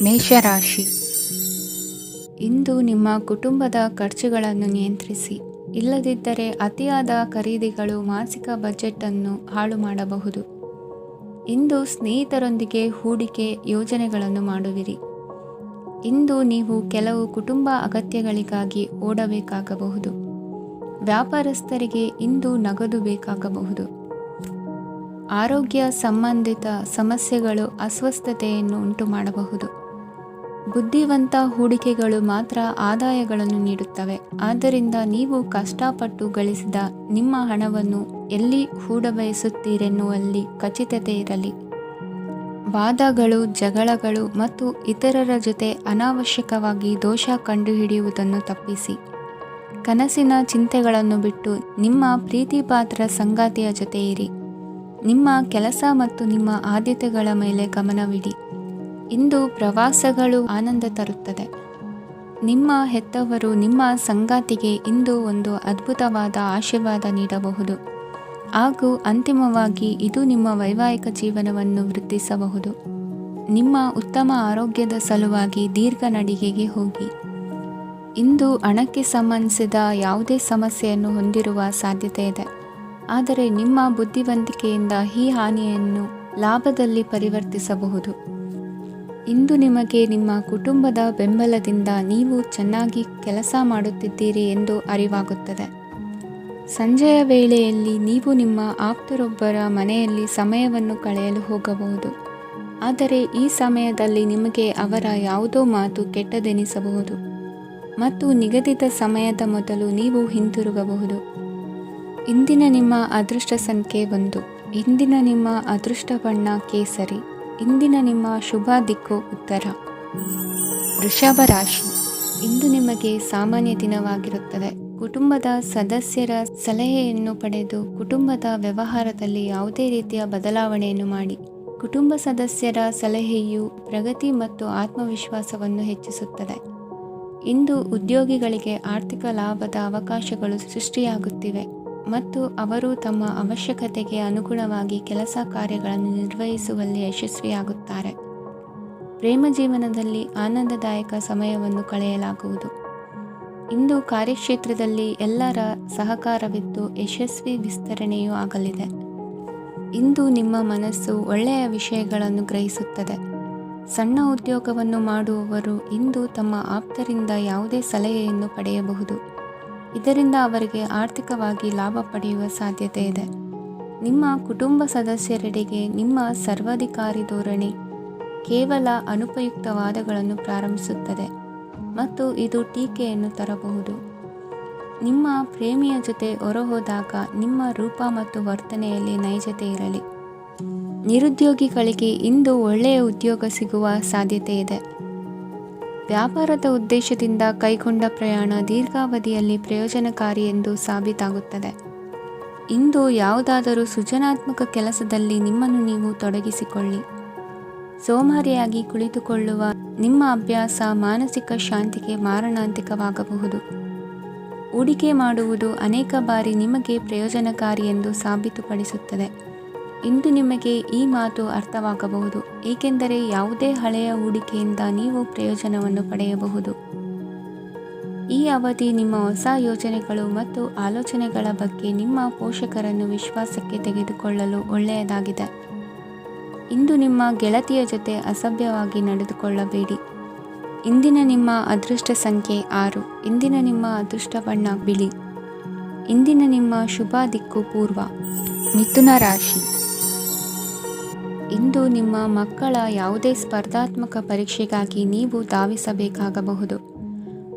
ಮೇಷರಾಶಿ. ಇಂದು ನಿಮ್ಮ ಕುಟುಂಬದ ಖರ್ಚುಗಳನ್ನು ನಿಯಂತ್ರಿಸಿ. ಇಲ್ಲದಿದ್ದರೆ ಅತಿಯಾದ ಖರೀದಿಗಳು ಮಾಸಿಕ ಬಜೆಟನ್ನು ಹಾಳು ಮಾಡಬಹುದು. ಇಂದು ಸ್ನೇಹಿತರೊಂದಿಗೆ ಹೂಡಿಕೆ ಯೋಜನೆಗಳನ್ನು ಮಾಡುವಿರಿ. ಇಂದು ನೀವು ಕೆಲವು ಕುಟುಂಬ ಅಗತ್ಯಗಳಿಗಾಗಿ ಓಡಬೇಕಾಗಬಹುದು. ವ್ಯಾಪಾರಸ್ಥರಿಗೆ ಇಂದು ನಗದು ಬೇಕಾಗಬಹುದು. ಆರೋಗ್ಯ ಸಂಬಂಧಿತ ಸಮಸ್ಯೆಗಳು ಅಸ್ವಸ್ಥತೆಯನ್ನು ಉಂಟುಮಾಡಬಹುದು. ಬುದ್ಧಿವಂತ ಹೂಡಿಕೆಗಳು ಮಾತ್ರ ಆದಾಯಗಳನ್ನು ನೀಡುತ್ತವೆ. ಆದ್ದರಿಂದ ನೀವು ಕಷ್ಟಪಟ್ಟು ಗಳಿಸಿದ ನಿಮ್ಮ ಹಣವನ್ನು ಎಲ್ಲಿ ಹೂಡಬಯಸುತ್ತೀರೆನ್ನುವಲ್ಲಿ ಖಚಿತತೆ ಇರಲಿ. ವಾದಗಳು, ಜಗಳಗಳು ಮತ್ತು ಇತರರ ಜೊತೆ ಅನಾವಶ್ಯಕವಾಗಿ ದೋಷ ಕಂಡುಹಿಡಿಯುವುದನ್ನು ತಪ್ಪಿಸಿ. ಕನಸಿನ ಚಿಂತೆಗಳನ್ನು ಬಿಟ್ಟು ನಿಮ್ಮ ಪ್ರೀತಿಪಾತ್ರ ಸಂಗಾತಿಯ ಜೊತೆ ಇರಿ. ನಿಮ್ಮ ಕೆಲಸ ಮತ್ತು ನಿಮ್ಮ ಆದ್ಯತೆಗಳ ಮೇಲೆ ಗಮನವಿಡಿ. ಇಂದು ಪ್ರವಾಸಗಳು ಆನಂದ ತರುತ್ತದೆ. ನಿಮ್ಮ ಹೆತ್ತವರು ನಿಮ್ಮ ಸಂಗಾತಿಗೆ ಇಂದು ಒಂದು ಅದ್ಭುತವಾದ ಆಶೀರ್ವಾದ ನೀಡಬಹುದು ಹಾಗೂ ಅಂತಿಮವಾಗಿ ಇದು ನಿಮ್ಮ ವೈವಾಹಿಕ ಜೀವನವನ್ನು ವೃದ್ಧಿಸಬಹುದು. ನಿಮ್ಮ ಉತ್ತಮ ಆರೋಗ್ಯದ ಸಲುವಾಗಿ ದೀರ್ಘ ನಡಿಗೆಗೆ ಹೋಗಿ. ಇಂದು ಹಣಕ್ಕೆ ಸಂಬಂಧಿಸಿದ ಯಾವುದೇ ಸಮಸ್ಯೆಯನ್ನು ಹೊಂದಿರುವ ಸಾಧ್ಯತೆ ಇದೆ. ಆದರೆ ನಿಮ್ಮ ಬುದ್ಧಿವಂತಿಕೆಯಿಂದ ಈ ಹಾನಿಯನ್ನು ಲಾಭದಲ್ಲಿ ಪರಿವರ್ತಿಸಬಹುದು. ಇಂದು ನಿಮಗೆ ನಿಮ್ಮ ಕುಟುಂಬದ ಬೆಂಬಲದಿಂದ ನೀವು ಚೆನ್ನಾಗಿ ಕೆಲಸ ಮಾಡುತ್ತಿದ್ದೀರಿ ಎಂದು ಅರಿವಾಗುತ್ತದೆ. ಸಂಜೆಯ ವೇಳೆಯಲ್ಲಿ ನೀವು ನಿಮ್ಮ ಆಪ್ತರೊಬ್ಬರ ಮನೆಯಲ್ಲಿ ಸಮಯವನ್ನು ಕಳೆಯಲು ಹೋಗಬಹುದು. ಆದರೆ ಈ ಸಮಯದಲ್ಲಿ ನಿಮಗೆ ಅವರ ಯಾವುದೋ ಮಾತು ಕೆಟ್ಟದೆನಿಸಬಹುದು ಮತ್ತು ನಿಗದಿತ ಸಮಯದ ಮೊದಲು ನೀವು ಹಿಂತಿರುಗಬಹುದು. ಇಂದಿನ ನಿಮ್ಮ ಅದೃಷ್ಟ ಸಂಖ್ಯೆ 1. ಇಂದಿನ ನಿಮ್ಮ ಅದೃಷ್ಟ ಬಣ್ಣ ಕೇಸರಿ. ಇಂದಿನ ನಿಮ್ಮ ಶುಭ ದಿಕ್ಕು ಉತ್ತರ. ವೃಷಭ ರಾಶಿ. ಇಂದು ನಿಮಗೆ ಸಾಮಾನ್ಯ ದಿನವಾಗಿರುತ್ತದೆ. ಕುಟುಂಬದ ಸದಸ್ಯರ ಸಲಹೆಯನ್ನು ಪಡೆದು ಕುಟುಂಬದ ವ್ಯವಹಾರದಲ್ಲಿ ಯಾವುದೇ ರೀತಿಯ ಬದಲಾವಣೆಯನ್ನು ಮಾಡಿ. ಕುಟುಂಬ ಸದಸ್ಯರ ಸಲಹೆಯು ಪ್ರಗತಿ ಮತ್ತು ಆತ್ಮವಿಶ್ವಾಸವನ್ನು ಹೆಚ್ಚಿಸುತ್ತದೆ. ಇಂದು ಉದ್ಯೋಗಿಗಳಿಗೆ ಆರ್ಥಿಕ ಲಾಭದ ಅವಕಾಶಗಳು ಸೃಷ್ಟಿಯಾಗುತ್ತಿವೆ ಮತ್ತು ಅವರು ತಮ್ಮ ಅವಶ್ಯಕತೆಗೆ ಅನುಗುಣವಾಗಿ ಕೆಲಸ ಕಾರ್ಯಗಳನ್ನು ನಿರ್ವಹಿಸುವಲ್ಲಿ ಯಶಸ್ವಿಯಾಗುತ್ತಾರೆ. ಪ್ರೇಮ ಜೀವನದಲ್ಲಿ ಆನಂದದಾಯಕ ಸಮಯವನ್ನು ಕಳೆಯಲಾಗುವುದು. ಇಂದು ಕಾರ್ಯಕ್ಷೇತ್ರದಲ್ಲಿ ಎಲ್ಲರ ಸಹಕಾರವಿದ್ದು ಯಶಸ್ವಿ ವಿಸ್ತರಣೆಯೂ ಆಗಲಿದೆ. ಇಂದು ನಿಮ್ಮ ಮನಸ್ಸು ಒಳ್ಳೆಯ ವಿಷಯಗಳನ್ನು ಗ್ರಹಿಸುತ್ತದೆ. ಸಣ್ಣ ಉದ್ಯೋಗವನ್ನು ಮಾಡುವವರು ಇಂದು ತಮ್ಮ ಆಪ್ತರಿಂದ ಯಾವುದೇ ಸಲಹೆಯನ್ನು ಪಡೆಯಬಹುದು. ಇದರಿಂದ ಅವರಿಗೆ ಆರ್ಥಿಕವಾಗಿ ಲಾಭ ಪಡೆಯುವ ಸಾಧ್ಯತೆ ಇದೆ. ನಿಮ್ಮ ಕುಟುಂಬ ಸದಸ್ಯರೆಡೆಗೆ ನಿಮ್ಮ ಸರ್ವಾಧಿಕಾರಿ ಧೋರಣೆ ಕೇವಲ ಅನುಪಯುಕ್ತ ವಾದಗಳನ್ನು ಪ್ರಾರಂಭಿಸುತ್ತದೆ ಮತ್ತು ಇದು ಟೀಕೆಯನ್ನು ತರಬಹುದು. ನಿಮ್ಮ ಪ್ರೇಮಿಯ ಜೊತೆ ಹೊರಹೋದಾಗ ನಿಮ್ಮ ರೂಪ ಮತ್ತು ವರ್ತನೆಯಲ್ಲಿ ನೈಜತೆ ಇರಲಿ. ನಿರುದ್ಯೋಗಿಗಳಿಗೆ ಇಂದು ಒಳ್ಳೆಯ ಉದ್ಯೋಗ ಸಿಗುವ ಸಾಧ್ಯತೆ ಇದೆ. ವ್ಯಾಪಾರದ ಉದ್ದೇಶದಿಂದ ಕೈಗೊಂಡ ಪ್ರಯಾಣ ದೀರ್ಘಾವಧಿಯಲ್ಲಿ ಪ್ರಯೋಜನಕಾರಿ ಎಂದು ಸಾಬೀತಾಗುತ್ತದೆ. ಇಂದು ಯಾವುದಾದರೂ ಸೃಜನಾತ್ಮಕ ಕೆಲಸದಲ್ಲಿ ನಿಮ್ಮನ್ನು ನೀವು ತೊಡಗಿಸಿಕೊಳ್ಳಿ. ಸೋಮಾರಿಯಾಗಿ ಕುಳಿತುಕೊಳ್ಳುವ ನಿಮ್ಮ ಅಭ್ಯಾಸ ಮಾನಸಿಕ ಶಾಂತಿಗೆ ಮಾರಣಾಂತಿಕವಾಗಬಹುದು. ಹೂಡಿಕೆ ಮಾಡುವುದು ಅನೇಕ ಬಾರಿ ನಿಮಗೆ ಪ್ರಯೋಜನಕಾರಿ ಎಂದು ಸಾಬೀತುಪಡಿಸುತ್ತದೆ. ಇಂದು ನಿಮಗೆ ಈ ಮಾತು ಅರ್ಥವಾಗಬಹುದು, ಏಕೆಂದರೆ ಯಾವುದೇ ಹಳೆಯ ಹೂಡಿಕೆಯಿಂದ ನೀವು ಪ್ರಯೋಜನವನ್ನು ಪಡೆಯಬಹುದು. ಈ ಅವಧಿ ನಿಮ್ಮ ಹೊಸ ಯೋಜನೆಗಳು ಮತ್ತು ಆಲೋಚನೆಗಳ ಬಗ್ಗೆ ನಿಮ್ಮ ಪೋಷಕರನ್ನು ವಿಶ್ವಾಸಕ್ಕೆ ತೆಗೆದುಕೊಳ್ಳಲು ಒಳ್ಳೆಯದಾಗಿದೆ. ಇಂದು ನಿಮ್ಮ ಗೆಳತಿಯ ಜೊತೆ ಅಸಭ್ಯವಾಗಿ ನಡೆದುಕೊಳ್ಳಬೇಡಿ. ಇಂದಿನ ನಿಮ್ಮ ಅದೃಷ್ಟ ಸಂಖ್ಯೆ 6. ಇಂದಿನ ನಿಮ್ಮ ಅದೃಷ್ಟ ಬಣ್ಣ ಬಿಳಿ. ಇಂದಿನ ನಿಮ್ಮ ಶುಭ ದಿಕ್ಕು ಪೂರ್ವ. ಮಿಥುನ ರಾಶಿ. ಇಂದು ನಿಮ್ಮ ಮಕ್ಕಳ ಯಾವುದೇ ಸ್ಪರ್ಧಾತ್ಮಕ ಪರೀಕ್ಷೆಗಾಗಿ ನೀವು ಧಾವಿಸಬೇಕಾಗಬಹುದು.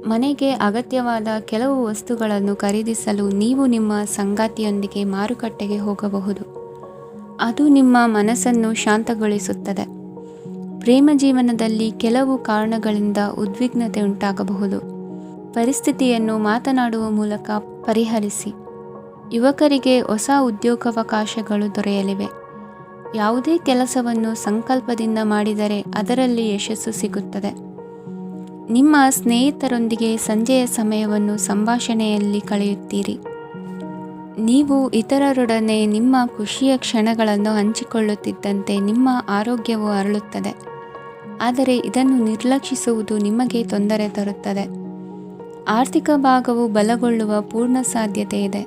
ಮನೆಗೆ ಅಗತ್ಯವಾದ ಕೆಲವು ವಸ್ತುಗಳನ್ನು ಖರೀದಿಸಲು ನೀವು ನಿಮ್ಮ ಸಂಗಾತಿಯೊಂದಿಗೆ ಮಾರುಕಟ್ಟೆಗೆ ಹೋಗಬಹುದು. ಅದು ನಿಮ್ಮ ಮನಸ್ಸನ್ನು ಶಾಂತಗೊಳಿಸುತ್ತದೆ. ಪ್ರೇಮ ಜೀವನದಲ್ಲಿ ಕೆಲವು ಕಾರಣಗಳಿಂದ ಉದ್ವಿಗ್ನತೆ ಉಂಟಾಗಬಹುದು. ಪರಿಸ್ಥಿತಿಯನ್ನು ಮಾತನಾಡುವ ಮೂಲಕ ಪರಿಹರಿಸಿ. ಯುವಕರಿಗೆ ಹೊಸ ಉದ್ಯೋಗಾವಕಾಶಗಳು ದೊರೆಯಲಿವೆ. ಯಾವುದೇ ಕೆಲಸವನ್ನು ಸಂಕಲ್ಪದಿಂದ ಮಾಡಿದರೆ ಅದರಲ್ಲಿ ಯಶಸ್ಸು ಸಿಗುತ್ತದೆ. ನಿಮ್ಮ ಸ್ನೇಹಿತರೊಂದಿಗೆ ಸಂಜೆಯ ಸಮಯವನ್ನು ಸಂಭಾಷಣೆಯಲ್ಲಿ ಕಳೆಯುತ್ತೀರಿ. ನೀವು ಇತರರೊಡನೆ ನಿಮ್ಮ ಖುಷಿಯ ಕ್ಷಣಗಳನ್ನು ಹಂಚಿಕೊಳ್ಳುತ್ತಿದ್ದಂತೆ ನಿಮ್ಮ ಆರೋಗ್ಯವು ಅರಳುತ್ತದೆ. ಆದರೆ ಇದನ್ನು ನಿರ್ಲಕ್ಷಿಸುವುದು ನಿಮಗೆ ತೊಂದರೆ ತರುತ್ತದೆ. ಆರ್ಥಿಕ ಭಾಗವು ಬಲಗೊಳ್ಳುವ ಪೂರ್ಣ ಸಾಧ್ಯತೆ ಇದೆ.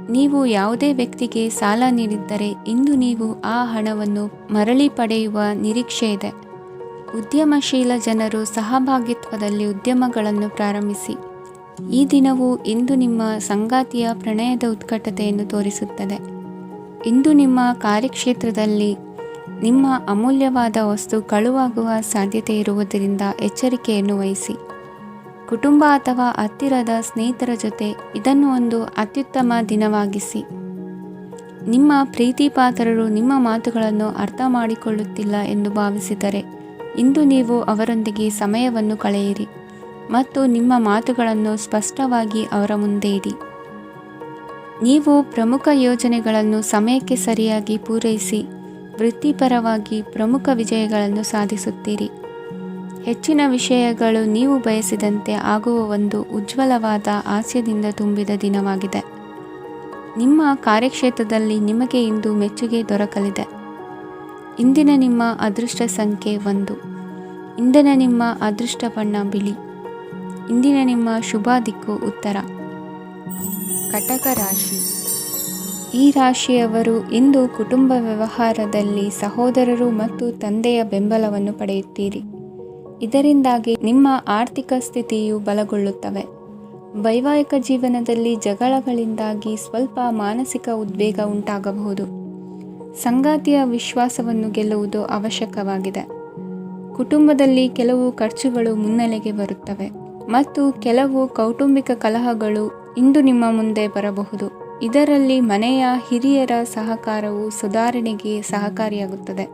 ನೀವು ಯಾವುದೇ ವ್ಯಕ್ತಿಗೆ ಸಾಲ ನೀಡಿದ್ದರೆ ಇಂದು ನೀವು ಆ ಹಣವನ್ನು ಮರಳಿ ಪಡೆಯುವ ನಿರೀಕ್ಷೆ ಇದೆ. ಉದ್ಯಮಶೀಲ ಜನರು ಸಹಭಾಗಿತ್ವದಲ್ಲಿ ಉದ್ಯಮಗಳನ್ನು ಪ್ರಾರಂಭಿಸಿ. ಈ ದಿನವು ಇಂದು ನಿಮ್ಮ ಸಂಗಾತಿಯ ಪ್ರಣಯದ ಉತ್ಕಟತೆಯನ್ನು ತೋರಿಸುತ್ತದೆ. ಇಂದು ನಿಮ್ಮ ಕಾರ್ಯಕ್ಷೇತ್ರದಲ್ಲಿ ನಿಮ್ಮ ಅಮೂಲ್ಯವಾದ ವಸ್ತು ಕಳುವಾಗುವ ಸಾಧ್ಯತೆ ಇರುವುದರಿಂದ ಎಚ್ಚರಿಕೆಯನ್ನು ವಹಿಸಿ. ಕುಟುಂಬ ಅಥವಾ ಹತ್ತಿರದ ಸ್ನೇಹಿತರ ಜೊತೆ ಇದನ್ನು ಒಂದು ಅತ್ಯುತ್ತಮ ದಿನವಾಗಿಸಿ. ನಿಮ್ಮ ಪ್ರೀತಿಪಾತ್ರರು ನಿಮ್ಮ ಮಾತುಗಳನ್ನು ಅರ್ಥ ಮಾಡಿಕೊಳ್ಳುತ್ತಿಲ್ಲ ಎಂದು ಭಾವಿಸಿದರೆ ಇಂದು ನೀವು ಅವರೊಂದಿಗೆ ಸಮಯವನ್ನು ಕಳೆಯಿರಿ ಮತ್ತು ನಿಮ್ಮ ಮಾತುಗಳನ್ನು ಸ್ಪಷ್ಟವಾಗಿ ಅವರ ಮುಂದೆ ಇಡಿ. ನೀವು ಪ್ರಮುಖ ಯೋಜನೆಗಳನ್ನು ಸಮಯಕ್ಕೆ ಸರಿಯಾಗಿ ಪೂರೈಸಿ ವೃತ್ತಿಪರವಾಗಿ ಪ್ರಮುಖ ವಿಜಯಗಳನ್ನು ಸಾಧಿಸುತ್ತೀರಿ. ಹೆಚ್ಚಿನ ವಿಷಯಗಳು ನೀವು ಬಯಸಿದಂತೆ ಆಗುವ ಒಂದು ಉಜ್ವಲವಾದ ಹಾಸ್ಯದಿಂದ ತುಂಬಿದ ದಿನವಾಗಿದೆ. ನಿಮ್ಮ ಕಾರ್ಯಕ್ಷೇತ್ರದಲ್ಲಿ ನಿಮಗೆ ಇಂದು ಮೆಚ್ಚುಗೆ ದೊರಕಲಿದೆ. ಇಂದಿನ ನಿಮ್ಮ ಅದೃಷ್ಟ ಸಂಖ್ಯೆ 1. ಇಂದಿನ ನಿಮ್ಮ ಅದೃಷ್ಟ ಬಣ್ಣ ಬಿಳಿ. ಇಂದಿನ ನಿಮ್ಮ ಶುಭ ದಿಕ್ಕು ಉತ್ತರ. ಕಟಕ ರಾಶಿ. ಈ ರಾಶಿಯವರು ಇಂದು ಕುಟುಂಬ ವ್ಯವಹಾರದಲ್ಲಿ ಸಹೋದರರು ಮತ್ತು ತಂದೆಯ ಬೆಂಬಲವನ್ನು ಪಡೆಯುತ್ತೀರಿ. ಇದರಿಂದಾಗಿ ನಿಮ್ಮ ಆರ್ಥಿಕ ಸ್ಥಿತಿಯು ಬಲಗೊಳ್ಳುತ್ತವೆ. ವೈವಾಹಿಕ ಜೀವನದಲ್ಲಿ ಜಗಳಗಳಿಂದಾಗಿ ಸ್ವಲ್ಪ ಮಾನಸಿಕ ಉದ್ವೇಗ ಉಂಟಾಗಬಹುದು. ಸಂಗಾತಿಯ ವಿಶ್ವಾಸವನ್ನು ಗೆಲ್ಲುವುದು ಅವಶ್ಯಕವಾಗಿದೆ. ಕುಟುಂಬದಲ್ಲಿ ಕೆಲವು ಖರ್ಚುಗಳು ಮುನ್ನೆಲೆಗೆ ಬರುತ್ತವೆ ಮತ್ತು ಕೆಲವು ಕೌಟುಂಬಿಕ ಕಲಹಗಳು ಇಂದು ನಿಮ್ಮ ಮುಂದೆ ಬರಬಹುದು. ಇದರಲ್ಲಿ ಮನೆಯ ಹಿರಿಯರ ಸಹಕಾರವು ಸುಧಾರಣೆಗೆ ಸಹಕಾರಿಯಾಗುತ್ತದೆ.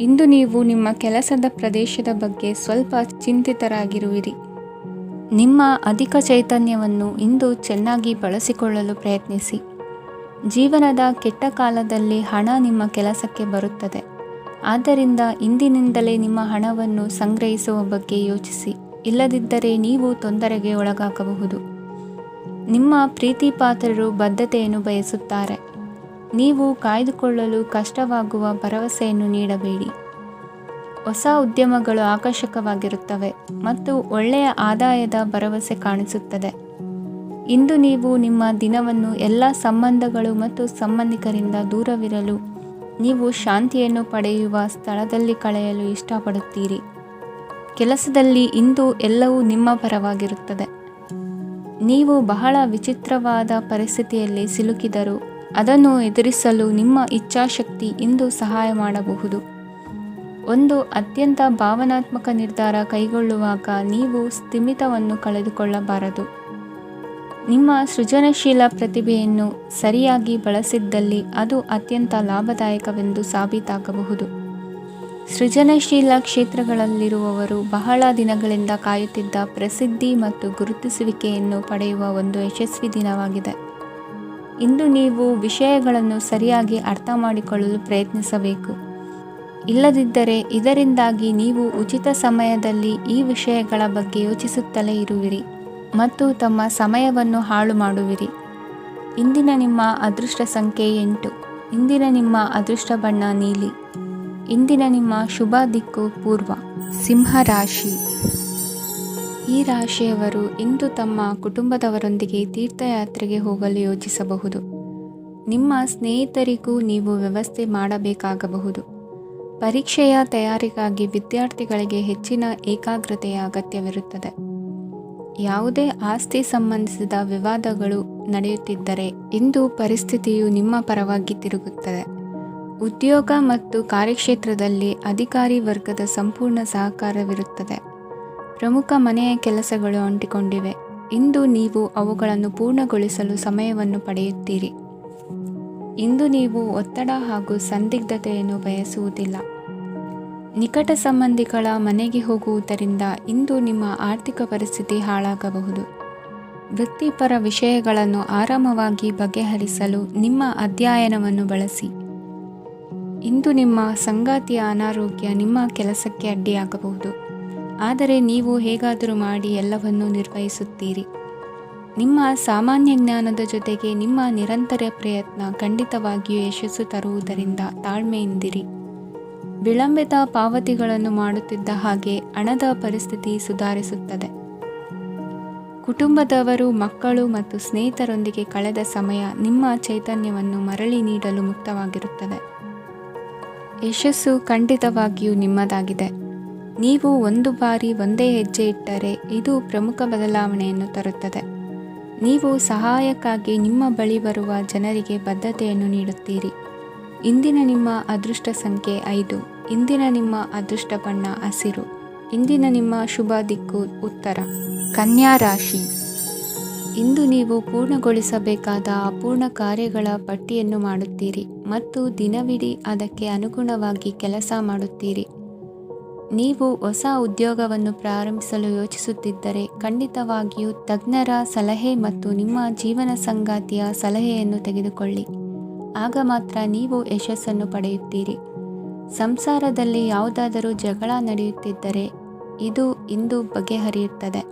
ಇಂದು ನೀವು ನಿಮ್ಮ ಕೆಲಸದ ಪ್ರದೇಶದ ಬಗ್ಗೆ ಸ್ವಲ್ಪ ಚಿಂತಿತರಾಗಿರುವಿರಿ. ನಿಮ್ಮ ಅಧಿಕ ಚೈತನ್ಯವನ್ನು ಇಂದು ಚೆನ್ನಾಗಿ ಬಳಸಿಕೊಳ್ಳಲು ಪ್ರಯತ್ನಿಸಿ. ಜೀವನದ ಕೆಟ್ಟ ಕಾಲದಲ್ಲಿ ಹಣ ನಿಮ್ಮ ಕೆಲಸಕ್ಕೆ ಬರುತ್ತದೆ. ಆದ್ದರಿಂದ ಇಂದಿನಿಂದಲೇ ನಿಮ್ಮ ಹಣವನ್ನು ಸಂಗ್ರಹಿಸುವ ಬಗ್ಗೆ ಯೋಚಿಸಿ. ಇಲ್ಲದಿದ್ದರೆ ನೀವು ತೊಂದರೆಗೆ ಒಳಗಾಗಬಹುದು. ನಿಮ್ಮ ಪ್ರೀತಿಪಾತ್ರರು ಬದ್ಧತೆಯನ್ನು ಬಯಸುತ್ತಾರೆ. ನೀವು ಕಾಯ್ದುಕೊಳ್ಳಲು ಕಷ್ಟವಾಗುವ ಭರವಸೆಯನ್ನು ನೀಡಬೇಡಿ. ಹೊಸ ಉದ್ಯಮಗಳು ಆಕರ್ಷಕವಾಗಿರುತ್ತವೆ ಮತ್ತು ಒಳ್ಳೆಯ ಆದಾಯದ ಭರವಸೆ ಕಾಣಿಸುತ್ತದೆ. ಇಂದು ನೀವು ನಿಮ್ಮ ದಿನವನ್ನು ಎಲ್ಲ ಸಂಬಂಧಗಳು ಮತ್ತು ಸಂಬಂಧಿಕರಿಂದ ದೂರವಿರಲು ನೀವು ಶಾಂತಿಯನ್ನು ಪಡೆಯುವ ಸ್ಥಳದಲ್ಲಿ ಕಳೆಯಲು ಇಷ್ಟಪಡುತ್ತೀರಿ. ಕೆಲಸದಲ್ಲಿ ಇಂದು ಎಲ್ಲವೂ ನಿಮ್ಮ ಪರವಾಗಿರುತ್ತದೆ. ನೀವು ಬಹಳ ವಿಚಿತ್ರವಾದ ಪರಿಸ್ಥಿತಿಯಲ್ಲಿ ಸಿಲುಕಿದರೂ ಅದನ್ನು ಎದುರಿಸಲು ನಿಮ್ಮ ಇಚ್ಛಾಶಕ್ತಿ ಇಂದು ಸಹಾಯ ಮಾಡಬಹುದು. ಒಂದು ಅತ್ಯಂತ ಭಾವನಾತ್ಮಕ ನಿರ್ಧಾರ ಕೈಗೊಳ್ಳುವಾಗ ನೀವು ಸ್ಥಿಮಿತವನ್ನು ಕಳೆದುಕೊಳ್ಳಬಾರದು. ನಿಮ್ಮ ಸೃಜನಶೀಲ ಪ್ರತಿಭೆಯನ್ನು ಸರಿಯಾಗಿ ಬಳಸಿದ್ದಲ್ಲಿ ಅದು ಅತ್ಯಂತ ಲಾಭದಾಯಕವೆಂದು ಸಾಬೀತಾಗಬಹುದು. ಸೃಜನಶೀಲ ಕ್ಷೇತ್ರಗಳಲ್ಲಿರುವವರು ಬಹಳ ದಿನಗಳಿಂದ ಕಾಯುತ್ತಿದ್ದ ಪ್ರಸಿದ್ಧಿ ಮತ್ತು ಗುರುತಿಸುವಿಕೆಯನ್ನು ಪಡೆಯುವ ಒಂದು ಯಶಸ್ವಿ ದಿನವಾಗಿದೆ. ಇಂದು ನೀವು ವಿಷಯಗಳನ್ನು ಸರಿಯಾಗಿ ಅರ್ಥ ಮಾಡಿಕೊಳ್ಳಲು ಪ್ರಯತ್ನಿಸಬೇಕು. ಇಲ್ಲದಿದ್ದರೆ ಇದರಿಂದಾಗಿ ನೀವು ಉಚಿತ ಸಮಯದಲ್ಲಿ ಈ ವಿಷಯಗಳ ಬಗ್ಗೆ ಯೋಚಿಸುತ್ತಲೇ ಇರುವಿರಿ ಮತ್ತು ತಮ್ಮ ಸಮಯವನ್ನು ಹಾಳು ಮಾಡುವಿರಿ. ಇಂದಿನ ನಿಮ್ಮ ಅದೃಷ್ಟ ಸಂಖ್ಯೆ 8. ಇಂದಿನ ನಿಮ್ಮ ಅದೃಷ್ಟ ಬಣ್ಣ ನೀಲಿ. ಇಂದಿನ ನಿಮ್ಮ ಶುಭ ದಿಕ್ಕು ಪೂರ್ವ. ಸಿಂಹ ರಾಶಿ. ಈ ರಾಶಿಯವರು ಇಂದು ತಮ್ಮ ಕುಟುಂಬದವರೊಂದಿಗೆ ತೀರ್ಥಯಾತ್ರೆಗೆ ಹೋಗಲು ಯೋಚಿಸಬಹುದು. ನಿಮ್ಮ ಸ್ನೇಹಿತರಿಗೂ ನೀವು ವ್ಯವಸ್ಥೆ ಮಾಡಬೇಕಾಗಬಹುದು. ಪರೀಕ್ಷೆಯ ತಯಾರಿಗಾಗಿ ವಿದ್ಯಾರ್ಥಿಗಳಿಗೆ ಹೆಚ್ಚಿನ ಏಕಾಗ್ರತೆಯ ಅಗತ್ಯವಿರುತ್ತದೆ. ಯಾವುದೇ ಆಸ್ತಿ ಸಂಬಂಧಿಸಿದ ವಿವಾದಗಳು ನಡೆಯುತ್ತಿದ್ದರೆ ಇಂದು ಪರಿಸ್ಥಿತಿಯು ನಿಮ್ಮ ಪರವಾಗಿ ತಿರುಗುತ್ತದೆ. ಉದ್ಯೋಗ ಮತ್ತು ಕಾರ್ಯಕ್ಷೇತ್ರದಲ್ಲಿ ಅಧಿಕಾರಿ ವರ್ಗದ ಸಂಪೂರ್ಣ ಸಹಕಾರವಿರುತ್ತದೆ. ಪ್ರಮುಖ ಮನೆಯ ಕೆಲಸಗಳು ಅಂಟಿಕೊಂಡಿವೆ. ಇಂದು ನೀವು ಅವುಗಳನ್ನು ಪೂರ್ಣಗೊಳಿಸಲು ಸಮಯವನ್ನು ಪಡೆಯುತ್ತೀರಿ. ಇಂದು ನೀವು ಒತ್ತಡ ಹಾಗೂ ಸಂದಿಗ್ಧತೆಯನ್ನು ಬಯಸುವುದಿಲ್ಲ. ನಿಕಟ ಸಂಬಂಧಿಗಳ ಮನೆಗೆ ಹೋಗುವುದರಿಂದ ಇಂದು ನಿಮ್ಮ ಆರ್ಥಿಕ ಪರಿಸ್ಥಿತಿ ಹಾಳಾಗಬಹುದು. ವೃತ್ತಿಪರ ವಿಷಯಗಳನ್ನು ಆರಾಮವಾಗಿ ಬಗೆಹರಿಸಲು ನಿಮ್ಮ ಅಧ್ಯಯನವನ್ನು ಬಳಸಿ. ಇಂದು ನಿಮ್ಮ ಸಂಗಾತಿಯ ಅನಾರೋಗ್ಯ ನಿಮ್ಮ ಕೆಲಸಕ್ಕೆ ಅಡ್ಡಿಯಾಗಬಹುದು, ಆದರೆ ನೀವು ಹೇಗಾದರೂ ಮಾಡಿ ಎಲ್ಲವನ್ನೂ ನಿರ್ವಹಿಸುತ್ತೀರಿ. ನಿಮ್ಮ ಸಾಮಾನ್ಯ ಜ್ಞಾನದ ಜೊತೆಗೆ ನಿಮ್ಮ ನಿರಂತರ ಪ್ರಯತ್ನ ಖಂಡಿತವಾಗಿಯೂ ಯಶಸ್ಸು ತರುವುದರಿಂದ ತಾಳ್ಮೆಯಿಂದಿರಿ. ವಿಳಂಬಿತ ಪಾವತಿಗಳನ್ನು ಮಾಡುತ್ತಿದ್ದ ಹಾಗೆ ಹಣದ ಪರಿಸ್ಥಿತಿ ಸುಧಾರಿಸುತ್ತದೆ. ಕುಟುಂಬದವರು, ಮಕ್ಕಳು ಮತ್ತು ಸ್ನೇಹಿತರೊಂದಿಗೆ ಕಳೆದ ಸಮಯ ನಿಮ್ಮ ಚೈತನ್ಯವನ್ನು ಮರಳಿ ನೀಡಲು ಮುಕ್ತವಾಗಿರುತ್ತದೆ. ಯಶಸ್ಸು ಖಂಡಿತವಾಗಿಯೂ ನಿಮ್ಮದಾಗಿದೆ. ನೀವು ಒಂದು ಬಾರಿ ಒಂದೇ ಹೆಜ್ಜೆ ಇಟ್ಟರೆ ಇದು ಪ್ರಮುಖ ಬದಲಾವಣೆಯನ್ನು ತರುತ್ತದೆ. ನೀವು ಸಹಾಯಕ್ಕಾಗಿ ನಿಮ್ಮ ಬಳಿ ಬರುವ ಜನರಿಗೆ ಬದ್ಧತೆಯನ್ನು ನೀಡುತ್ತೀರಿ. ಇಂದಿನ ನಿಮ್ಮ ಅದೃಷ್ಟ ಸಂಖ್ಯೆ 5. ಇಂದಿನ ನಿಮ್ಮ ಅದೃಷ್ಟ ಬಣ್ಣ ಹಸಿರು. ಇಂದಿನ ನಿಮ್ಮ ಶುಭ ದಿಕ್ಕು ಉತ್ತರ. ಕನ್ಯಾ ರಾಶಿ. ಇಂದು ನೀವು ಪೂರ್ಣಗೊಳಿಸಬೇಕಾದ ಅಪೂರ್ಣ ಕಾರ್ಯಗಳ ಪಟ್ಟಿಯನ್ನು ಮಾಡುತ್ತೀರಿ ಮತ್ತು ದಿನವಿಡೀ ಅದಕ್ಕೆ ಅನುಗುಣವಾಗಿ ಕೆಲಸ ಮಾಡುತ್ತೀರಿ. ನೀವು ಹೊಸ ಉದ್ಯೋಗವನ್ನು ಪ್ರಾರಂಭಿಸಲು ಯೋಚಿಸುತ್ತಿದ್ದರೆ ಖಂಡಿತವಾಗಿಯೂ ತಜ್ಞರ ಸಲಹೆ ಮತ್ತು ನಿಮ್ಮ ಜೀವನ ಸಂಗಾತಿಯ ಸಲಹೆಯನ್ನು ತೆಗೆದುಕೊಳ್ಳಿ. ಆಗ ಮಾತ್ರ ನೀವು ಯಶಸ್ಸನ್ನು ಪಡೆಯುತ್ತೀರಿ. ಸಂಸಾರದಲ್ಲಿ ಯಾವುದಾದರೂ ಜಗಳ ನಡೆಯುತ್ತಿದ್ದರೆ ಇದು ಇಂದು ಬಗೆಹರಿಯುತ್ತದೆ.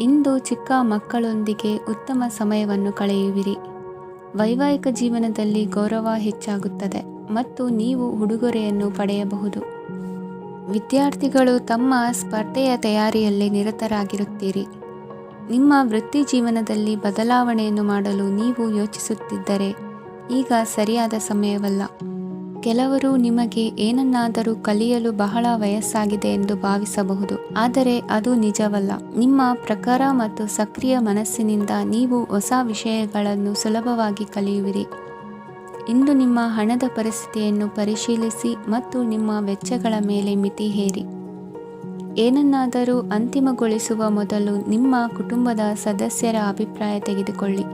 ಇಂದು ಚಿಕ್ಕ ಮಕ್ಕಳೊಂದಿಗೆ ಉತ್ತಮ ಸಮಯವನ್ನು ಕಳೆಯುವಿರಿ. ವೈವಾಹಿಕ ಜೀವನದಲ್ಲಿ ಗೌರವ ಹೆಚ್ಚಾಗುತ್ತದೆ ಮತ್ತು ನೀವು ಉಡುಗೊರೆಯನ್ನು ಪಡೆಯಬಹುದು. ವಿದ್ಯಾರ್ಥಿಗಳು ತಮ್ಮ ಸ್ಪರ್ಧೆಯ ತಯಾರಿಯಲ್ಲಿ ನಿರತರಾಗಿರುತ್ತೀರಿ. ನಿಮ್ಮ ವೃತ್ತಿ ಜೀವನದಲ್ಲಿ ಬದಲಾವಣೆಯನ್ನು ಮಾಡಲು ನೀವು ಯೋಚಿಸುತ್ತಿದ್ದರೆ ಈಗ ಸರಿಯಾದ ಸಮಯವಲ್ಲ. ಕೆಲವರು ನಿಮಗೆ ಏನನ್ನಾದರೂ ಕಲಿಯಲು ಬಹಳ ವಯಸ್ಸಾಗಿದೆ ಎಂದು ಭಾವಿಸಬಹುದು, ಆದರೆ ಅದು ನಿಜವಲ್ಲ. ನಿಮ್ಮ ಪ್ರಖರ ಮತ್ತು ಸಕ್ರಿಯ ಮನಸ್ಸಿನಿಂದ ನೀವು ಹೊಸ ವಿಷಯಗಳನ್ನು ಸುಲಭವಾಗಿ ಕಲಿಯುವಿರಿ. ಇಂದು ನಿಮ್ಮ ಹಣದ ಪರಿಸ್ಥಿತಿಯನ್ನು ಪರಿಶೀಲಿಸಿ ಮತ್ತು ನಿಮ್ಮ ವೆಚ್ಚಗಳ ಮೇಲೆ ಮಿತಿ ಹೇರಿ. ಏನನ್ನಾದರೂ ಅಂತಿಮಗೊಳಿಸುವ ಮೊದಲು ನಿಮ್ಮ ಕುಟುಂಬದ ಸದಸ್ಯರ ಅಭಿಪ್ರಾಯ ತೆಗೆದುಕೊಳ್ಳಿ.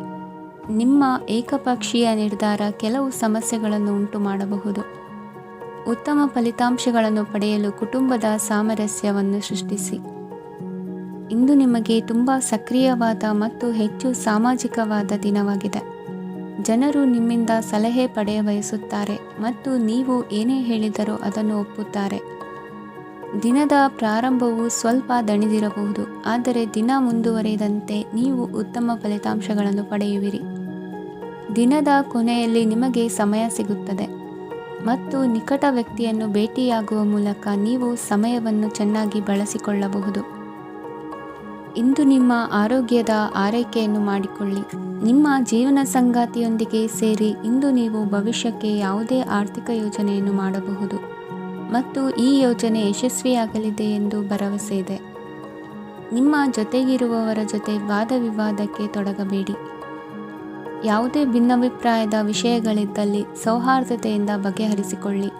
ನಿಮ್ಮ ಏಕಪಕ್ಷೀಯ ನಿರ್ಧಾರ ಕೆಲವು ಸಮಸ್ಯೆಗಳನ್ನು ಉಂಟು ಮಾಡಬಹುದು. ಉತ್ತಮ ಫಲಿತಾಂಶಗಳನ್ನು ಪಡೆಯಲು ಕುಟುಂಬದ ಸಾಮರಸ್ಯವನ್ನು ಸೃಷ್ಟಿಸಿ. ಇಂದು ನಿಮಗೆ ತುಂಬ ಸಕ್ರಿಯವಾದ ಮತ್ತು ಹೆಚ್ಚು ಸಾಮಾಜಿಕವಾದ ದಿನವಾಗಿದೆ. ಜನರು ನಿಮ್ಮಿಂದ ಸಲಹೆ ಪಡೆಯ ಬಯಸುತ್ತಾರೆ ಮತ್ತು ನೀವು ಏನೇ ಹೇಳಿದರೂ ಅದನ್ನು ಒಪ್ಪುತ್ತಾರೆ. ದಿನದ ಪ್ರಾರಂಭವು ಸ್ವಲ್ಪ ದಣಿದಿರಬಹುದು, ಆದರೆ ದಿನ ಮುಂದುವರಿದಂತೆ ನೀವು ಉತ್ತಮ ಫಲಿತಾಂಶಗಳನ್ನು ಪಡೆಯುವಿರಿ. ದಿನದ ಕೊನೆಯಲ್ಲಿ ನಿಮಗೆ ಸಮಯ ಸಿಗುತ್ತದೆ ಮತ್ತು ನಿಕಟ ವ್ಯಕ್ತಿಯನ್ನು ಭೇಟಿಯಾಗುವ ಮೂಲಕ ನೀವು ಸಮಯವನ್ನು ಚೆನ್ನಾಗಿ ಬಳಸಿಕೊಳ್ಳಬಹುದು. ಇಂದು ನಿಮ್ಮ ಆರೋಗ್ಯದ ಆರೈಕೆಯನ್ನು ಮಾಡಿಕೊಳ್ಳಿ. ನಿಮ್ಮ ಜೀವನ ಸಂಗಾತಿಯೊಂದಿಗೆ ಸೇರಿ ಇಂದು ನೀವು ಭವಿಷ್ಯಕ್ಕೆ ಯಾವುದೇ ಆರ್ಥಿಕ ಯೋಜನೆಯನ್ನು ಮಾಡಬಹುದು ಮತ್ತು ಈ ಯೋಜನೆ ಯಶಸ್ವಿಯಾಗಲಿದೆ ಎಂದು ಭರವಸೆ ಇದೆ. ನಿಮ್ಮ ಜೊತೆಗಿರುವವರ ಜೊತೆ ವಾದ ವಿವಾದಕ್ಕೆ ತೊಡಗಬೇಡಿ. ಯಾವುದೇ ಭಿನ್ನಾಭಿಪ್ರಾಯದ ವಿಷಯಗಳಿದ್ದಲ್ಲಿ ಸೌಹಾರ್ದತೆಯಿಂದ ಬಗೆಹರಿಸಿಕೊಳ್ಳಿ.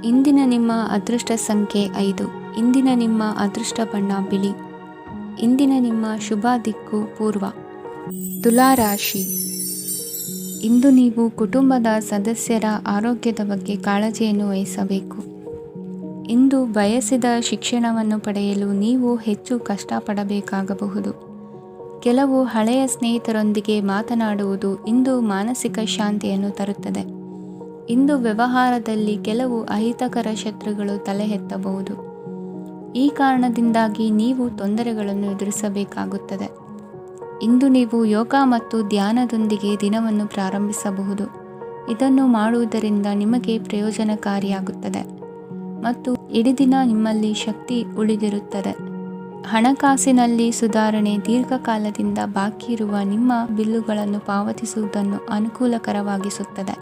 ಇಂದಿನ ನಿಮ್ಮ ಅದೃಷ್ಟ ಸಂಖ್ಯೆ 5. ಇಂದಿನ ನಿಮ್ಮ ಅದೃಷ್ಟ ಬಣ್ಣ ಬಿಳಿ. ಇಂದಿನ ನಿಮ್ಮ ಶುಭ ದಿಕ್ಕು ಪೂರ್ವ. ತುಲಾ ರಾಶಿ. ಇಂದು ನೀವು ಕುಟುಂಬದ ಸದಸ್ಯರ ಆರೋಗ್ಯದ ಬಗ್ಗೆ ಕಾಳಜಿಯನ್ನು ವಹಿಸಬೇಕು. ಇಂದು ಬಯಸಿದ ಶಿಕ್ಷಣವನ್ನು ಪಡೆಯಲು ನೀವು ಹೆಚ್ಚು ಕಷ್ಟಪಡಬೇಕಾಗಬಹುದು. ಕೆಲವು ಹಳೆಯ ಸ್ನೇಹಿತರೊಂದಿಗೆ ಮಾತನಾಡುವುದು ಇಂದು ಮಾನಸಿಕ ಶಾಂತಿಯನ್ನು ತರುತ್ತದೆ. ಇಂದು ವ್ಯವಹಾರದಲ್ಲಿ ಕೆಲವು ಅಹಿತಕರ ಶತ್ರುಗಳು ತಲೆ ಎತ್ತಬಹುದು. ಈ ಕಾರಣದಿಂದಾಗಿ ನೀವು ತೊಂದರೆಗಳನ್ನು ಎದುರಿಸಬೇಕಾಗುತ್ತದೆ. ಇಂದು ನೀವು ಯೋಗ ಮತ್ತು ಧ್ಯಾನದೊಂದಿಗೆ ದಿನವನ್ನು ಪ್ರಾರಂಭಿಸಬಹುದು. ಇದನ್ನು ಮಾಡುವುದರಿಂದ ನಿಮಗೆ ಪ್ರಯೋಜನಕಾರಿಯಾಗುತ್ತದೆ ಮತ್ತು ಇಡೀ ದಿನ ನಿಮ್ಮಲ್ಲಿ ಶಕ್ತಿ ಉಳಿದಿರುತ್ತದೆ. ಹಣಕಾಸಿನಲ್ಲಿ ಸುಧಾರಣೆ. ದೀರ್ಘಕಾಲದಿಂದ ಬಾಕಿ ಇರುವ ನಿಮ್ಮ ಬಿಲ್ಲುಗಳನ್ನು ಪಾವತಿಸುವುದನ್ನು ಅನುಕೂಲಕರವಾಗಿಸುತ್ತದೆ.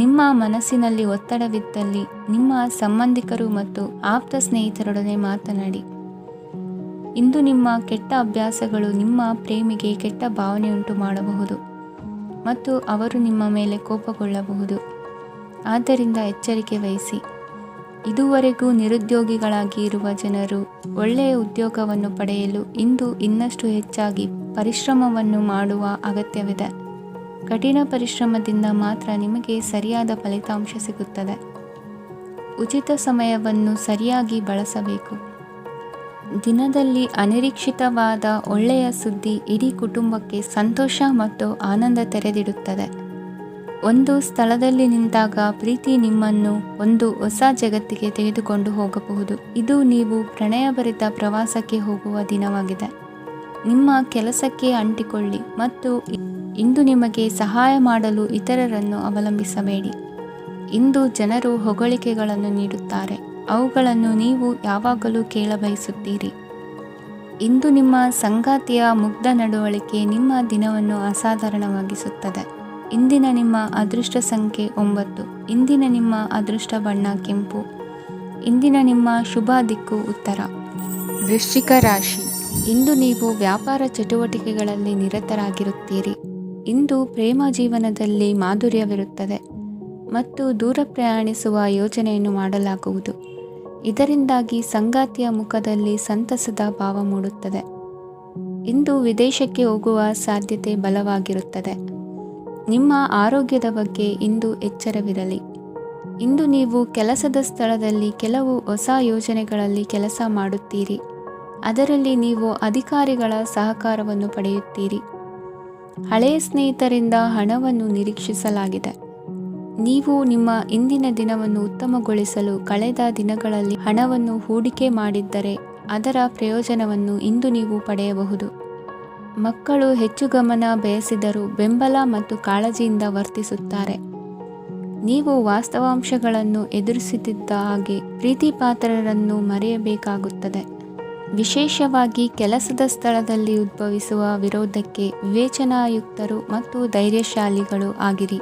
ನಿಮ್ಮ ಮನಸ್ಸಿನಲ್ಲಿ ಒತ್ತಡವಿದ್ದಲ್ಲಿ ನಿಮ್ಮ ಸಂಬಂಧಿಕರು ಮತ್ತು ಆಪ್ತ ಸ್ನೇಹಿತರೊಡನೆ ಮಾತನಾಡಿ. ಇಂದು ನಿಮ್ಮ ಕೆಟ್ಟ ಅಭ್ಯಾಸಗಳು ನಿಮ್ಮ ಪ್ರೇಮಿಗೆ ಕೆಟ್ಟ ಭಾವನೆಯುಂಟು ಮಾಡಬಹುದು ಮತ್ತು ಅವರು ನಿಮ್ಮ ಮೇಲೆ ಕೋಪಗೊಳ್ಳಬಹುದು. ಆದ್ದರಿಂದ ಎಚ್ಚರಿಕೆ ವಹಿಸಿ. ಇದುವರೆಗೂ ನಿರುದ್ಯೋಗಿಗಳಾಗಿ ಇರುವ ಜನರು ಒಳ್ಳೆಯ ಉದ್ಯೋಗವನ್ನು ಪಡೆಯಲು ಇಂದು ಇನ್ನಷ್ಟು ಹೆಚ್ಚಾಗಿ ಪರಿಶ್ರಮವನ್ನು ಮಾಡುವ ಅಗತ್ಯವಿದೆ. ಕಠಿಣ ಪರಿಶ್ರಮದಿಂದ ಮಾತ್ರ ನಿಮಗೆ ಸರಿಯಾದ ಫಲಿತಾಂಶ ಸಿಗುತ್ತದೆ. ಉಚಿತ ಸಮಯವನ್ನು ಸರಿಯಾಗಿ ಬಳಸಬೇಕು. ದಿನದಲ್ಲಿ ಅನಿರೀಕ್ಷಿತವಾದ ಒಳ್ಳೆಯ ಸುದ್ದಿ ಇಡೀ ಕುಟುಂಬಕ್ಕೆ ಸಂತೋಷ ಮತ್ತು ಆನಂದ ತೆರೆದಿಡುತ್ತದೆ. ಒಂದು ಸ್ಥಳದಲ್ಲಿ ನಿಂತಾಗ ಪ್ರೀತಿ ನಿಮ್ಮನ್ನು ಒಂದು ಹೊಸ ಜಗತ್ತಿಗೆ ತೆಗೆದುಕೊಂಡು ಹೋಗಬಹುದು. ಇದು ನೀವು ಪ್ರಣಯಭರಿತ ಪ್ರವಾಸಕ್ಕೆ ಹೋಗುವ ದಿನವಾಗಿದೆ. ನಿಮ್ಮ ಕೆಲಸಕ್ಕೆ ಅಂಟಿಕೊಳ್ಳಿ ಮತ್ತು ಇಂದು ನಿಮಗೆ ಸಹಾಯ ಮಾಡಲು ಇತರರನ್ನು ಅವಲಂಬಿಸಬೇಡಿ. ಇಂದು ಜನರು ಹೊಗಳಿಕೆಗಳನ್ನು ನೀಡುತ್ತಾರೆ, ಅವುಗಳನ್ನು ನೀವು ಯಾವಾಗಲೂ ಕೇಳಬಯಸುತ್ತೀರಿ. ಇಂದು ನಿಮ್ಮ ಸಂಗಾತಿಯ ಮುಗ್ಧ ನಡವಳಿಕೆ ನಿಮ್ಮ ದಿನವನ್ನು ಅಸಾಧಾರಣವಾಗಿಸುತ್ತದೆ. ಇಂದಿನ ನಿಮ್ಮ ಅದೃಷ್ಟ ಸಂಖ್ಯೆ 9. ಇಂದಿನ ನಿಮ್ಮ ಅದೃಷ್ಟ ಬಣ್ಣ ಕೆಂಪು. ಇಂದಿನ ನಿಮ್ಮ ಶುಭ ದಿಕ್ಕು ಉತ್ತರ. ವೃಶ್ಚಿಕ ರಾಶಿ. ಇಂದು ನೀವು ವ್ಯಾಪಾರ ಚಟುವಟಿಕೆಗಳಲ್ಲಿ ನಿರತರಾಗಿರುತ್ತೀರಿ. ಇಂದು ಪ್ರೇಮ ಜೀವನದಲ್ಲಿ ಮಾಧುರ್ಯವಿರುತ್ತದೆ ಮತ್ತು ದೂರ ಪ್ರಯಾಣಿಸುವ ಯೋಜನೆಯನ್ನು ಮಾಡಲಾಗುವುದು. ಇದರಿಂದಾಗಿ ಸಂಗಾತಿಯ ಮುಖದಲ್ಲಿ ಸಂತಸದ ಭಾವ ಮೂಡುತ್ತದೆ. ಇಂದು ವಿದೇಶಕ್ಕೆ ಹೋಗುವ ಸಾಧ್ಯತೆ ಬಲವಾಗಿರುತ್ತದೆ. ನಿಮ್ಮ ಆರೋಗ್ಯದ ಬಗ್ಗೆ ಇಂದು ಎಚ್ಚರವಿರಲಿ. ಇಂದು ನೀವು ಕೆಲಸದ ಸ್ಥಳದಲ್ಲಿ ಕೆಲವು ಹೊಸ ಯೋಜನೆಗಳಲ್ಲಿ ಕೆಲಸ ಮಾಡುತ್ತೀರಿ. ಅದರಲ್ಲಿ ನೀವು ಅಧಿಕಾರಿಗಳ ಸಹಕಾರವನ್ನು ಪಡೆಯುತ್ತೀರಿ. ಹಳೆಯ ಸ್ನೇಹಿತರಿಂದ ಹಣವನ್ನು ನಿರೀಕ್ಷಿಸಲಾಗಿದೆ. ನೀವು ನಿಮ್ಮ ಇಂದಿನ ದಿನವನ್ನು ಉತ್ತಮಗೊಳಿಸಲು ಕಳೆದ ದಿನಗಳಲ್ಲಿ ಹಣವನ್ನು ಹೂಡಿಕೆ ಮಾಡಿದ್ದರೆ ಅದರ ಪ್ರಯೋಜನವನ್ನು ಇಂದು ನೀವು ಪಡೆಯಬಹುದು. ಮಕ್ಕಳು ಹೆಚ್ಚು ಗಮನ ಬಯಸಿದರೂ ಬೆಂಬಲ ಮತ್ತು ಕಾಳಜಿಯಿಂದ ವರ್ತಿಸುತ್ತಾರೆ. ನೀವು ವಾಸ್ತವಾಂಶಗಳನ್ನು ಎದುರಿಸುತ್ತಿದ್ದ ಹಾಗೆ ಪ್ರೀತಿಪಾತ್ರರನ್ನು ಮರೆಯಬೇಕಾಗುತ್ತದೆ. ವಿಶೇಷವಾಗಿ ಕೆಲಸದ ಸ್ಥಳದಲ್ಲಿ ಉದ್ಭವಿಸುವ ವಿರೋಧಕ್ಕೆ ವಿವೇಚನಾಯುಕ್ತರು ಮತ್ತು ಧೈರ್ಯಶಾಲಿಗಳು ಆಗಿರಿ.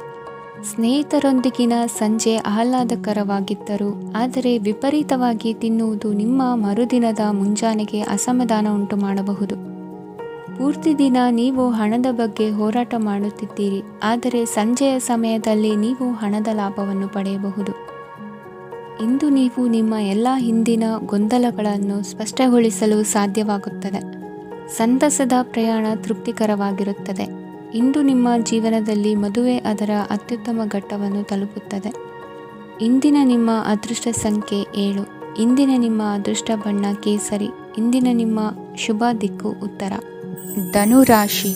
ಸ್ನೇಹಿತರೊಂದಿಗಿನ ಸಂಜೆ ಆಹ್ಲಾದಕರವಾಗಿದ್ದರೂ ಆದರೆ ವಿಪರೀತವಾಗಿ ತಿನ್ನುವುದು ನಿಮ್ಮ ಮರುದಿನದ ಮುಂಜಾನೆಗೆ ಅಸಮಾಧಾನ ಉಂಟು ಮಾಡಬಹುದು. ಪೂರ್ತಿ ದಿನ ನೀವು ಹಣದ ಬಗ್ಗೆ ಹೋರಾಟ ಮಾಡುತ್ತಿದ್ದೀರಿ, ಆದರೆ ಸಂಜೆಯ ಸಮಯದಲ್ಲಿ ನೀವು ಹಣದ ಲಾಭವನ್ನು ಪಡೆಯಬಹುದು. ಇಂದು ನೀವು ನಿಮ್ಮ ಎಲ್ಲ ಹಿಂದಿನ ಗೊಂದಲಗಳನ್ನು ಸ್ಪಷ್ಟಗೊಳಿಸಲು ಸಾಧ್ಯವಾಗುತ್ತದೆ. ಸಂತಸದ ಪ್ರಯಾಣ ತೃಪ್ತಿಕರವಾಗಿರುತ್ತದೆ. ಇಂದು ನಿಮ್ಮ ಜೀವನದಲ್ಲಿ ಮದುವೆ ಅದರ ಅತ್ಯುತ್ತಮ ಘಟ್ಟವನ್ನು ತಲುಪುತ್ತದೆ. ಇಂದಿನ ನಿಮ್ಮ ಅದೃಷ್ಟ ಸಂಖ್ಯೆ 7. ಇಂದಿನ ನಿಮ್ಮ ಅದೃಷ್ಟ ಬಣ್ಣ ಕೇಸರಿ. ಇಂದಿನ ನಿಮ್ಮ ಶುಭ ದಿಕ್ಕು ಉತ್ತರ. ಧನು ರಾಶಿ.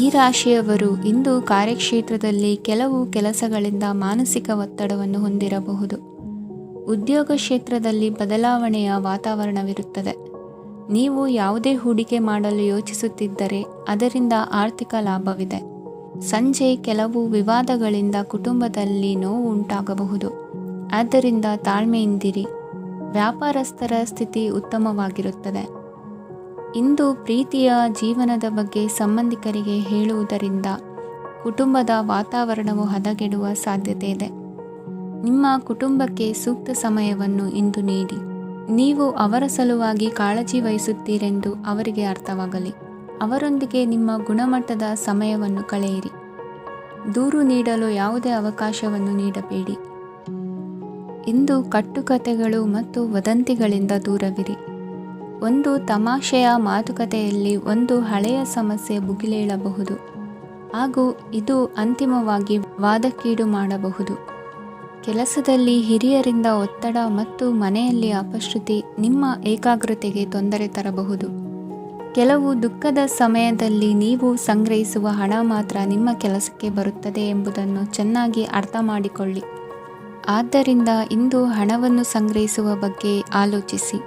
ಈ ರಾಶಿಯವರು ಇಂದು ಕಾರ್ಯಕ್ಷೇತ್ರದಲ್ಲಿ ಕೆಲವು ಕೆಲಸಗಳಿಂದ ಮಾನಸಿಕ ಒತ್ತಡವನ್ನು ಹೊಂದಿರಬಹುದು. ಉದ್ಯೋಗ ಕ್ಷೇತ್ರದಲ್ಲಿ ಬದಲಾವಣೆಯ ವಾತಾವರಣವಿರುತ್ತದೆ. ನೀವು ಯಾವುದೇ ಹೂಡಿಕೆ ಮಾಡಲು ಯೋಚಿಸುತ್ತಿದ್ದರೆ ಅದರಿಂದ ಆರ್ಥಿಕ ಲಾಭವಿದೆ. ಸಂಜೆ ಕೆಲವು ವಿವಾದಗಳಿಂದ ಕುಟುಂಬದಲ್ಲಿ ನೋವು ಉಂಟಾಗಬಹುದು. ಆದ್ದರಿಂದ ತಾಳ್ಮೆಯಿಂದಿರಿ. ವ್ಯಾಪಾರಸ್ಥರ ಸ್ಥಿತಿ ಉತ್ತಮವಾಗಿರುತ್ತದೆ. ಇಂದು ಪ್ರೀತಿಯ ಜೀವನದ ಬಗ್ಗೆ ಸಂಬಂಧಿಕರಿಗೆ ಹೇಳುವುದರಿಂದ ಕುಟುಂಬದ ವಾತಾವರಣವು ಹದಗೆಡುವ ಸಾಧ್ಯತೆ ಇದೆ. ನಿಮ್ಮ ಕುಟುಂಬಕ್ಕೆ ಸೂಕ್ತ ಸಮಯವನ್ನು ಇಂದು ನೀಡಿ. ನೀವು ಅವರ ಸಲುವಾಗಿ ಕಾಳಜಿ ವಹಿಸುತ್ತೀರೆಂದು ಅವರಿಗೆ ಅರ್ಥವಾಗಲಿ. ಅವರೊಂದಿಗೆ ನಿಮ್ಮ ಗುಣಮಟ್ಟದ ಸಮಯವನ್ನು ಕಳೆಯಿರಿ. ದೂರು ನೀಡಲು ಯಾವುದೇ ಅವಕಾಶವನ್ನು ನೀಡಬೇಡಿ. ಇಂದು ಕಟ್ಟುಕತೆಗಳು ಮತ್ತು ವದಂತಿಗಳಿಂದ ದೂರವಿರಿ. ಒಂದು ತಮಾಷೆಯ ಮಾತುಕತೆಯಲ್ಲಿ ಒಂದು ಹಳೆಯ ಸಮಸ್ಯೆ ಭುಗಿಲೇಳಬಹುದು ಹಾಗೂ ಇದು ಅಂತಿಮವಾಗಿ ವಾದಕ್ಕೀಡು ಮಾಡಬಹುದು. ಕೆಲಸದಲ್ಲಿ ಹಿರಿಯರಿಂದ ಒತ್ತಡ ಮತ್ತು ಮನೆಯಲ್ಲಿ ಅಪಶ್ರುತಿ ನಿಮ್ಮ ಏಕಾಗ್ರತೆಗೆ ತೊಂದರೆ ತರಬಹುದು. ಕೆಲವು ದುಃಖದ ಸಮಯದಲ್ಲಿ ನೀವು ಸಂಗ್ರಹಿಸುವ ಹಣ ಮಾತ್ರ ನಿಮ್ಮ ಕೆಲಸಕ್ಕೆ ಬರುತ್ತದೆ ಎಂಬುದನ್ನು ಚೆನ್ನಾಗಿ ಅರ್ಥ ಮಾಡಿಕೊಳ್ಳಿ. ಆದ್ದರಿಂದ ಇಂದು ಹಣವನ್ನು ಸಂಗ್ರಹಿಸುವ ಬಗ್ಗೆ ಆಲೋಚಿಸಿ.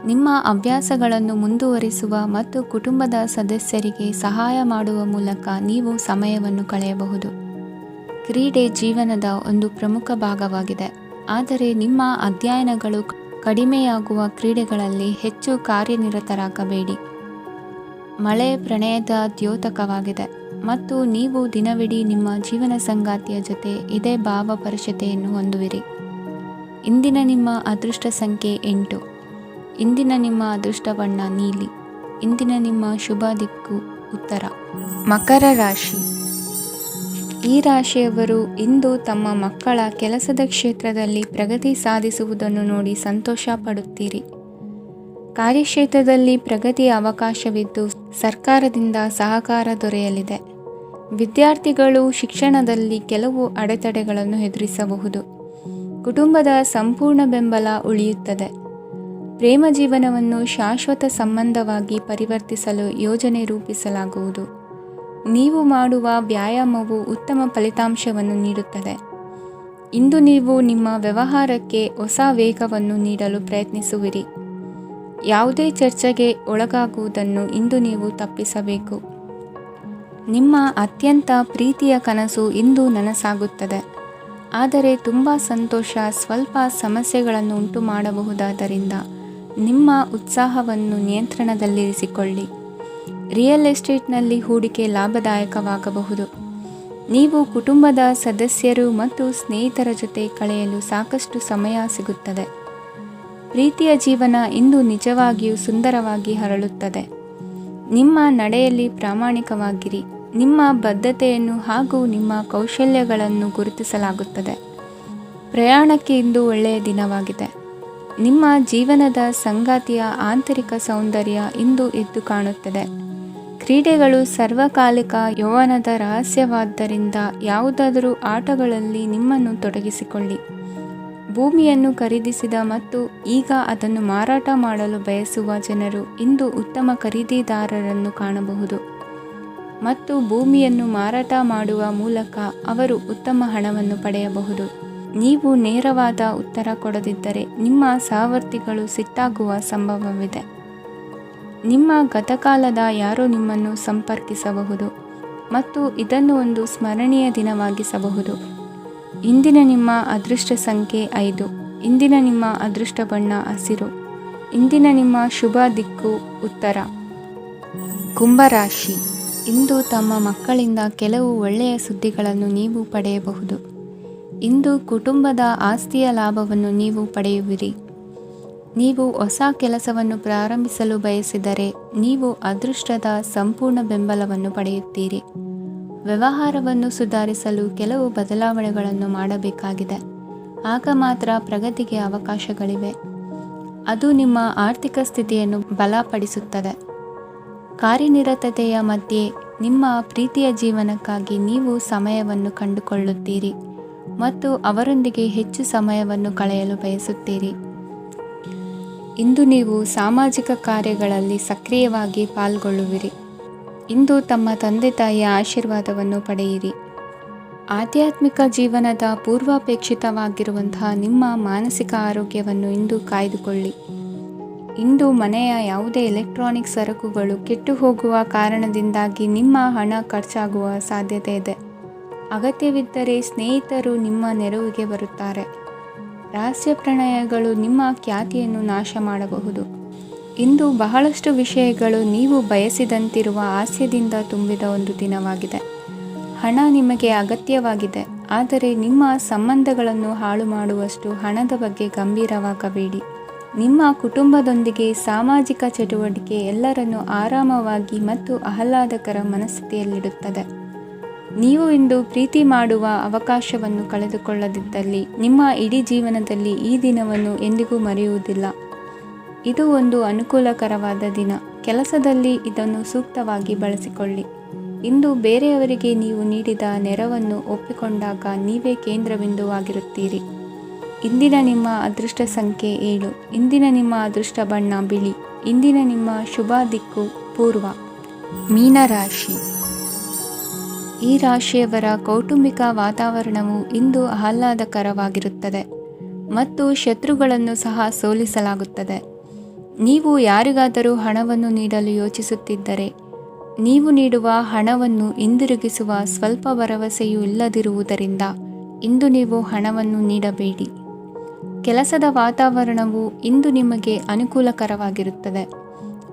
ನಿಮ್ಮ ಅಭ್ಯಾಸಗಳನ್ನು ಮುಂದುವರಿಸುವ ಮತ್ತು ಕುಟುಂಬದ ಸದಸ್ಯರಿಗೆ ಸಹಾಯ ಮಾಡುವ ಮೂಲಕ ನೀವು ಸಮಯವನ್ನು ಕಳೆಯಬಹುದು. ಕ್ರೀಡೆ ಜೀವನದ ಒಂದು ಪ್ರಮುಖ ಭಾಗವಾಗಿದೆ, ಆದರೆ ನಿಮ್ಮ ಅಧ್ಯಯನಗಳು ಕಡಿಮೆಯಾಗುವ ಕ್ರೀಡೆಗಳಲ್ಲಿ ಹೆಚ್ಚು ಕಾರ್ಯನಿರತರಾಗಬೇಡಿ. ಮಳೆ ಪ್ರಣಯದ ದ್ಯೋತಕವಾಗಿದೆ ಮತ್ತು ನೀವು ದಿನವಿಡೀ ನಿಮ್ಮ ಜೀವನ ಸಂಗಾತಿಯ ಜೊತೆ ಇದೇ ಭಾವಪರಿಷತೆಯನ್ನು ಹೊಂದುವಿರಿ. ಇಂದಿನ ನಿಮ್ಮ ಅದೃಷ್ಟ ಸಂಖ್ಯೆ 8. ಇಂದಿನ ನಿಮ್ಮ ಅದೃಷ್ಟ ಬಣ್ಣ ನೀಲಿ. ಇಂದಿನ ನಿಮ್ಮ ಶುಭ ದಿಕ್ಕು ಉತ್ತರ. ಮಕರ ರಾಶಿ. ಈ ರಾಶಿಯವರು ಇಂದು ತಮ್ಮ ಮಕ್ಕಳ ಕೆಲಸದ ಕ್ಷೇತ್ರದಲ್ಲಿ ಪ್ರಗತಿ ಸಾಧಿಸುವುದನ್ನು ನೋಡಿ ಸಂತೋಷ ಪಡುತ್ತೀರಿ. ಕಾರ್ಯಕ್ಷೇತ್ರದಲ್ಲಿ ಪ್ರಗತಿಯ ಅವಕಾಶವಿದ್ದು ಸರ್ಕಾರದಿಂದ ಸಹಕಾರ ದೊರೆಯಲಿದೆ. ವಿದ್ಯಾರ್ಥಿಗಳು ಶಿಕ್ಷಣದಲ್ಲಿ ಕೆಲವು ಅಡೆತಡೆಗಳನ್ನು ಎದುರಿಸಬಹುದು. ಕುಟುಂಬದ ಸಂಪೂರ್ಣ ಬೆಂಬಲ ಉಳಿಯುತ್ತದೆ. ಪ್ರೇಮ ಜೀವನವನ್ನು ಶಾಶ್ವತ ಸಂಬಂಧವಾಗಿ ಪರಿವರ್ತಿಸಲು ಯೋಜನೆ ರೂಪಿಸಲಾಗುವುದು. ನೀವು ಮಾಡುವ ವ್ಯಾಯಾಮವು ಉತ್ತಮ ಫಲಿತಾಂಶವನ್ನು ನೀಡುತ್ತದೆ. ಇಂದು ನೀವು ನಿಮ್ಮ ವ್ಯವಹಾರಕ್ಕೆ ಹೊಸ ವೇಗವನ್ನು ನೀಡಲು ಪ್ರಯತ್ನಿಸುವಿರಿ. ಯಾವುದೇ ಚರ್ಚೆಗೆ ಒಳಗಾಗುವುದನ್ನು ಇಂದು ನೀವು ತಪ್ಪಿಸಬೇಕು. ನಿಮ್ಮ ಅತ್ಯಂತ ಪ್ರೀತಿಯ ಕನಸು ಇಂದು ನನಸಾಗುತ್ತದೆ. ಆದರೆ ತುಂಬ ಸಂತೋಷ ಸ್ವಲ್ಪ ಸಮಸ್ಯೆಗಳನ್ನು ಉಂಟು ಮಾಡಬಹುದಾದ್ದರಿಂದ ನಿಮ್ಮ ಉತ್ಸಾಹವನ್ನು ನಿಯಂತ್ರಣದಲ್ಲಿರಿಸಿಕೊಳ್ಳಿ. ರಿಯಲ್ ಎಸ್ಟೇಟ್ನಲ್ಲಿ ಹೂಡಿಕೆ ಲಾಭದಾಯಕವಾಗಬಹುದು. ನೀವು ಕುಟುಂಬದ ಸದಸ್ಯರು ಮತ್ತು ಸ್ನೇಹಿತರ ಜೊತೆ ಕಳೆಯಲು ಸಾಕಷ್ಟು ಸಮಯ ಸಿಗುತ್ತದೆ. ಪ್ರೀತಿಯ ಜೀವನ ಇಂದು ನಿಜವಾಗಿಯೂ ಸುಂದರವಾಗಿ ಹರಳುತ್ತದೆ. ನಿಮ್ಮ ನಡೆಯಲ್ಲಿ ಪ್ರಾಮಾಣಿಕವಾಗಿರಿ. ನಿಮ್ಮ ಬದ್ಧತೆಯನ್ನು ಹಾಗೂ ನಿಮ್ಮ ಕೌಶಲ್ಯಗಳನ್ನು ಗುರುತಿಸಲಾಗುತ್ತದೆ. ಪ್ರಯಾಣಕ್ಕೆ ಇಂದು ಒಳ್ಳೆಯ ದಿನವಾಗಿದೆ. ನಿಮ್ಮ ಜೀವನದ ಸಂಗಾತಿಯ ಆಂತರಿಕ ಸೌಂದರ್ಯ ಇಂದು ಎದ್ದು ಕಾಣುತ್ತದೆ. ಕ್ರೀಡೆಗಳು ಸರ್ವಕಾಲಿಕ ಯೌವನದ ರಹಸ್ಯವಾದ್ದರಿಂದ ಯಾವುದಾದರೂ ಆಟಗಳಲ್ಲಿ ನಿಮ್ಮನ್ನು ತೊಡಗಿಸಿಕೊಳ್ಳಿ. ಭೂಮಿಯನ್ನು ಖರೀದಿಸಿದ ಮತ್ತು ಈಗ ಅದನ್ನು ಮಾರಾಟ ಮಾಡಲು ಬಯಸುವ ಜನರು ಇಂದು ಉತ್ತಮ ಖರೀದಿದಾರರನ್ನು ಕಾಣಬಹುದು ಮತ್ತು ಭೂಮಿಯನ್ನು ಮಾರಾಟ ಮಾಡುವ ಮೂಲಕ ಅವರು ಉತ್ತಮ ಹಣವನ್ನು ಪಡೆಯಬಹುದು. ನೀವು ನೇರವಾದ ಉತ್ತರ ಕೊಡದಿದ್ದರೆ ನಿಮ್ಮ ಸಹವರ್ತಿಗಳು ಸಿಟ್ಟಾಗುವ ಸಂಭವವಿದೆ. ನಿಮ್ಮ ಗತಕಾಲದ ಯಾರೋ ನಿಮ್ಮನ್ನು ಸಂಪರ್ಕಿಸಬಹುದು ಮತ್ತು ಇದನ್ನು ಒಂದು ಸ್ಮರಣೀಯ ದಿನವಾಗಿಸಬಹುದು. ಇಂದಿನ ನಿಮ್ಮ ಅದೃಷ್ಟ ಸಂಖ್ಯೆ 5. ಇಂದಿನ ನಿಮ್ಮ ಅದೃಷ್ಟ ಬಣ್ಣ ಹಸಿರು. ಇಂದಿನ ನಿಮ್ಮ ಶುಭ ದಿಕ್ಕು ಉತ್ತರ. ಕುಂಭರಾಶಿ. ಇಂದು ತಮ್ಮ ಮಕ್ಕಳಿಂದ ಕೆಲವು ಒಳ್ಳೆಯ ಸುದ್ದಿಗಳನ್ನು ನೀವು ಪಡೆಯಬಹುದು. ಇಂದು ಕುಟುಂಬದ ಆಸ್ತಿಯ ಲಾಭವನ್ನು ನೀವು ಪಡೆಯುವಿರಿ. ನೀವು ಹೊಸ ಕೆಲಸವನ್ನು ಪ್ರಾರಂಭಿಸಲು ಬಯಸಿದರೆ ನೀವು ಅದೃಷ್ಟದ ಸಂಪೂರ್ಣ ಬೆಂಬಲವನ್ನು ಪಡೆಯುತ್ತೀರಿ. ವ್ಯವಹಾರವನ್ನು ಸುಧಾರಿಸಲು ಕೆಲವು ಬದಲಾವಣೆಗಳನ್ನು ಮಾಡಬೇಕಾಗಿದೆ. ಆಗ ಮಾತ್ರ ಪ್ರಗತಿಗೆ ಅವಕಾಶಗಳಿವೆ. ಅದು ನಿಮ್ಮ ಆರ್ಥಿಕ ಸ್ಥಿತಿಯನ್ನು ಬಲಪಡಿಸುತ್ತದೆ. ಕಾರ್ಯನಿರತತೆಯ ಮಧ್ಯೆ ನಿಮ್ಮ ಪ್ರೀತಿಯ ಜೀವನಕ್ಕಾಗಿ ನೀವು ಸಮಯವನ್ನು ಕಂಡುಕೊಳ್ಳುತ್ತೀರಿ ಮತ್ತು ಅವರೊಂದಿಗೆ ಹೆಚ್ಚು ಸಮಯವನ್ನು ಕಳೆಯಲು ಬಯಸುತ್ತೀರಿ. ಇಂದು ನೀವು ಸಾಮಾಜಿಕ ಕಾರ್ಯಗಳಲ್ಲಿ ಸಕ್ರಿಯವಾಗಿ ಪಾಲ್ಗೊಳ್ಳುವಿರಿ. ಇಂದು ತಮ್ಮ ತಂದೆ ತಾಯಿಯ ಆಶೀರ್ವಾದವನ್ನು ಪಡೆಯಿರಿ. ಆಧ್ಯಾತ್ಮಿಕ ಜೀವನದ ಪೂರ್ವಾಪೇಕ್ಷಿತವಾಗಿರುವಂತಹ ನಿಮ್ಮ ಮಾನಸಿಕ ಆರೋಗ್ಯವನ್ನು ಇಂದು ಕಾಯ್ದುಕೊಳ್ಳಿ. ಇಂದು ಮನೆಯ ಯಾವುದೇ ಎಲೆಕ್ಟ್ರಾನಿಕ್ ಸರಕುಗಳು ಕೆಟ್ಟು ಹೋಗುವ ಕಾರಣದಿಂದಾಗಿ ನಿಮ್ಮ ಹಣ ಖರ್ಚಾಗುವ ಸಾಧ್ಯತೆ ಇದೆ. ಅಗತ್ಯವಿದ್ದರೆ ಸ್ನೇಹಿತರು ನಿಮ್ಮ ನೆರವಿಗೆ ಬರುತ್ತಾರೆ. ರಹಸ್ಯ ಪ್ರಣಯಗಳು ನಿಮ್ಮ ಖ್ಯಾತಿಯನ್ನು ನಾಶ ಮಾಡಬಹುದು. ಇಂದು ಬಹಳಷ್ಟು ವಿಷಯಗಳು ನೀವು ಬಯಸಿದಂತಿರುವ ಹಾಸ್ಯದಿಂದ ತುಂಬಿದ ಒಂದು ದಿನವಾಗಿದೆ. ಹಣ ನಿಮಗೆ ಅಗತ್ಯವಾಗಿದೆ, ಆದರೆ ನಿಮ್ಮ ಸಂಬಂಧಗಳನ್ನು ಹಾಳು ಮಾಡುವಷ್ಟು ಹಣದ ಬಗ್ಗೆ ಗಂಭೀರವಾಗಬೇಡಿ. ನಿಮ್ಮ ಕುಟುಂಬದೊಂದಿಗೆ ಸಾಮಾಜಿಕ ಚಟುವಟಿಕೆ ಎಲ್ಲರನ್ನೂ ಆರಾಮವಾಗಿ ಮತ್ತು ಆಹ್ಲಾದಕರ ಮನಸ್ಥಿತಿಯಲ್ಲಿಡುತ್ತದೆ. ನೀವು ಇಂದು ಪ್ರೀತಿ ಮಾಡುವ ಅವಕಾಶವನ್ನು ಕಳೆದುಕೊಳ್ಳದಿದ್ದಲ್ಲಿ ನಿಮ್ಮ ಇಡೀ ಜೀವನದಲ್ಲಿ ಈ ದಿನವನ್ನು ಎಂದಿಗೂ ಮರೆಯುವುದಿಲ್ಲ. ಇದು ಒಂದು ಅನುಕೂಲಕರವಾದ ದಿನ. ಕೆಲಸದಲ್ಲಿ ಇದನ್ನು ಸೂಕ್ತವಾಗಿ ಬಳಸಿಕೊಳ್ಳಿ. ಇಂದು ಬೇರೆಯವರಿಗೆ ನೀವು ನೀಡಿದ ನೆರವನ್ನು ಒಪ್ಪಿಕೊಂಡಾಗ ನೀವೇ ಕೇಂದ್ರಬಿಂದುವಾಗಿರುತ್ತೀರಿ. ಇಂದಿನ ನಿಮ್ಮ ಅದೃಷ್ಟ ಸಂಖ್ಯೆ 7. ಇಂದಿನ ನಿಮ್ಮ ಅದೃಷ್ಟ ಬಣ್ಣ ಬಿಳಿ. ಇಂದಿನ ನಿಮ್ಮ ಶುಭ ದಿಕ್ಕು ಪೂರ್ವ. ಮೀನರಾಶಿ. ಈ ರಾಶಿಯವರ ಕೌಟುಂಬಿಕ ವಾತಾವರಣವು ಇಂದು ಆಹ್ಲಾದಕರವಾಗಿರುತ್ತದೆ ಮತ್ತು ಶತ್ರುಗಳನ್ನು ಸಹ ಸೋಲಿಸಲಾಗುತ್ತದೆ. ನೀವು ಯಾರಿಗಾದರೂ ಹಣವನ್ನು ನೀಡಲು ಯೋಚಿಸುತ್ತಿದ್ದರೆ ನೀವು ನೀಡುವ ಹಣವನ್ನು ಹಿಂದಿರುಗಿಸುವ ಸ್ವಲ್ಪ ಭರವಸೆಯೂ ಇಲ್ಲದಿರುವುದರಿಂದ ಇಂದು ನೀವು ಹಣವನ್ನು ನೀಡಬೇಡಿ. ಕೆಲಸದ ವಾತಾವರಣವು ಇಂದು ನಿಮಗೆ ಅನುಕೂಲಕರವಾಗಿರುತ್ತದೆ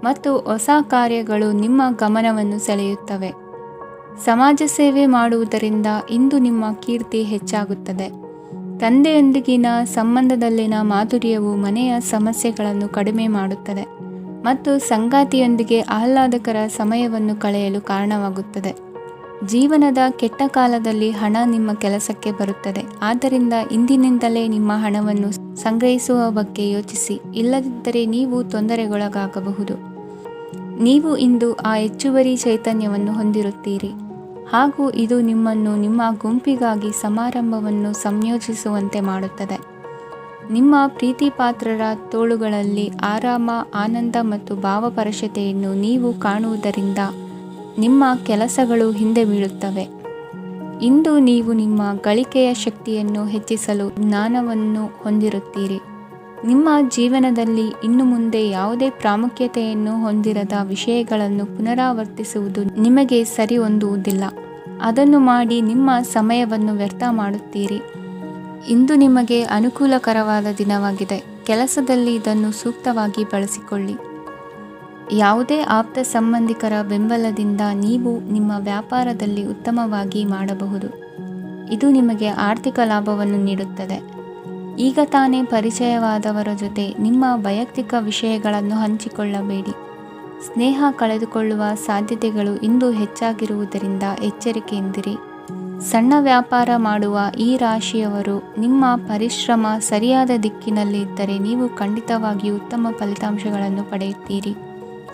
ಮತ್ತು ಹೊಸ ಕಾರ್ಯಗಳು ನಿಮ್ಮ ಗಮನವನ್ನು ಸೆಳೆಯುತ್ತವೆ. ಸಮಾಜ ಸೇವೆ ಮಾಡುವುದರಿಂದ ಇಂದು ನಿಮ್ಮ ಕೀರ್ತಿ ಹೆಚ್ಚಾಗುತ್ತದೆ. ತಂದೆಯೊಂದಿಗಿನ ಸಂಬಂಧದಲ್ಲಿನ ಮಾಧುರ್ಯವು ಮನೆಯ ಸಮಸ್ಯೆಗಳನ್ನು ಕಡಿಮೆ ಮಾಡುತ್ತದೆ ಮತ್ತು ಸಂಗಾತಿಯೊಂದಿಗೆ ಆಹ್ಲಾದಕರ ಸಮಯವನ್ನು ಕಳೆಯಲು ಕಾರಣವಾಗುತ್ತದೆ. ಜೀವನದ ಕೆಟ್ಟ ಕಾಲದಲ್ಲಿ ಹಣ ನಿಮ್ಮ ಕೆಲಸಕ್ಕೆ ಬರುತ್ತದೆ. ಆದ್ದರಿಂದ ಇಂದಿನಿಂದಲೇ ನಿಮ್ಮ ಹಣವನ್ನು ಸಂಗ್ರಹಿಸುವ ಬಗ್ಗೆ ಯೋಚಿಸಿ, ಇಲ್ಲದಿದ್ದರೆ ನೀವು ತೊಂದರೆಗೊಳಗಾಗಬಹುದು. ನೀವು ಇಂದು ಆ ಹೆಚ್ಚುವರಿ ಚೈತನ್ಯವನ್ನು ಹೊಂದಿರುತ್ತೀರಿ ಹಾಗೂ ಇದು ನಿಮ್ಮನ್ನು ನಿಮ್ಮ ಗುಂಪಿಗಾಗಿ ಸಮಾರಂಭವನ್ನು ಸಂಯೋಜಿಸುವಂತೆ ಮಾಡುತ್ತದೆ. ನಿಮ್ಮ ಪ್ರೀತಿಪಾತ್ರರ ತೋಳುಗಳಲ್ಲಿ ಆರಾಮ, ಆನಂದ ಮತ್ತು ಭಾವಪರಶತೆಯನ್ನು ನೀವು ಕಾಣುವುದರಿಂದ ನಿಮ್ಮ ಕೆಲಸಗಳು ಹಿಂದೆ ಬೀಳುತ್ತವೆ. ಇಂದು ನೀವು ನಿಮ್ಮ ಗಳಿಕೆಯ ಶಕ್ತಿಯನ್ನು ಹೆಚ್ಚಿಸಲು ಜ್ಞಾನವನ್ನು ಹೊಂದಿರುತ್ತೀರಿ. ನಿಮ್ಮ ಜೀವನದಲ್ಲಿ ಇನ್ನು ಮುಂದೆ ಯಾವುದೇ ಪ್ರಾಮುಖ್ಯತೆಯನ್ನು ಹೊಂದಿರದ ವಿಷಯಗಳನ್ನು ಪುನರಾವರ್ತಿಸುವುದು ನಿಮಗೆ ಸರಿ ಹೊಂದುವುದಿಲ್ಲ. ಅದನ್ನು ಮಾಡಿ ನಿಮ್ಮ ಸಮಯವನ್ನು ವ್ಯರ್ಥ ಮಾಡುತ್ತೀರಿ. ಇಂದು ನಿಮಗೆ ಅನುಕೂಲಕರವಾದ ದಿನವಾಗಿದೆ. ಕೆಲಸದಲ್ಲಿ ಇದನ್ನು ಸೂಕ್ತವಾಗಿ ಬಳಸಿಕೊಳ್ಳಿ. ಯಾವುದೇ ಆಪ್ತ ಸಂಬಂಧಿಕರ ಬೆಂಬಲದಿಂದ ನೀವು ನಿಮ್ಮ ವ್ಯಾಪಾರದಲ್ಲಿ ಉತ್ತಮವಾಗಿ ಮಾಡಬಹುದು. ಇದು ನಿಮಗೆ ಆರ್ಥಿಕ ಲಾಭವನ್ನು ನೀಡುತ್ತದೆ. ಈಗ ತಾನೇ ಪರಿಚಯವಾದವರ ಜೊತೆ ನಿಮ್ಮ ವೈಯಕ್ತಿಕ ವಿಷಯಗಳನ್ನು ಹಂಚಿಕೊಳ್ಳಬೇಡಿ. ಸ್ನೇಹ ಕಳೆದುಕೊಳ್ಳುವ ಸಾಧ್ಯತೆಗಳು ಇಂದು ಹೆಚ್ಚಾಗಿರುವುದರಿಂದ ಎಚ್ಚರಿಕೆಯಿಂದಿರಿ. ಸಣ್ಣ ವ್ಯಾಪಾರ ಮಾಡುವ ಈ ರಾಶಿಯವರು ನಿಮ್ಮ ಪರಿಶ್ರಮ ಸರಿಯಾದ ದಿಕ್ಕಿನಲ್ಲಿ ಇದ್ದರೆ ನೀವು ಖಂಡಿತವಾಗಿಯೂ ಉತ್ತಮ ಫಲಿತಾಂಶಗಳನ್ನು ಪಡೆಯುತ್ತೀರಿ.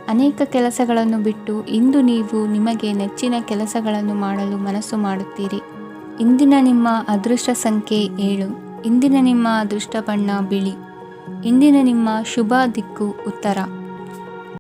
ಅನೇಕ ಕೆಲಸಗಳನ್ನು ಬಿಟ್ಟು ಇಂದು ನೀವು ನಿಮಗೆ ನೆಚ್ಚಿನ ಕೆಲಸಗಳನ್ನು ಮಾಡಲು ಮನಸ್ಸು ಮಾಡುತ್ತೀರಿ. ಇಂದಿನ ನಿಮ್ಮ ಅದೃಷ್ಟ ಸಂಖ್ಯೆ 7. ಇಂದಿನ ನಿಮ್ಮ ಅದೃಷ್ಟ ಬಣ್ಣ ಬಿಳಿ. ಇಂದಿನ ನಿಮ್ಮ ಶುಭ ದಿಕ್ಕು ಉತ್ತರ.